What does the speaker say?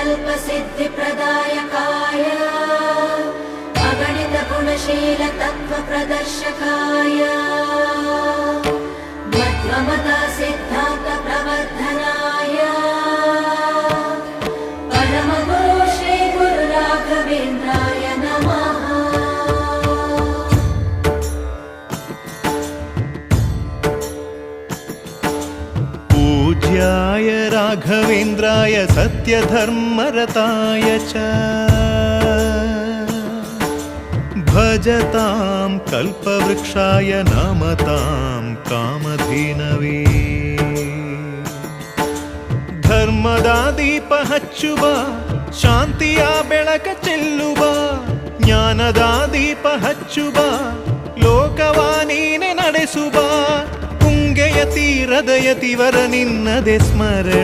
कल्पसिद्धिप्रदायकाय अगणितगुणशीलतत्त्वप्रदर्शकाय मध्वमता सिद्धान्तप्रवर्धनाय परमगुरु श्रीगुरुराघवेन्द्राय नमः। पूज्याय राघवेन्द्राय सत्यधर्मरताय च भजतां कल्पवृक्षाय नमतां कामधेनवे। ಧರ್ಮದ ದೀಪ ಹಚ್ಚುವ ಶಾಂತಿಯ ಬೆಳಕ ಚೆಲ್ಲುವ ಜ್ಞಾನದ ದೀಪ ಹಚ್ಚುವ ಲೋಕವ ನೀನೆ ನಡೆಸುವ ಪುಂಗೆಯ ತೀರದ ಯತಿವರ ನಿನ್ನದೆ ಸ್ಮರಣ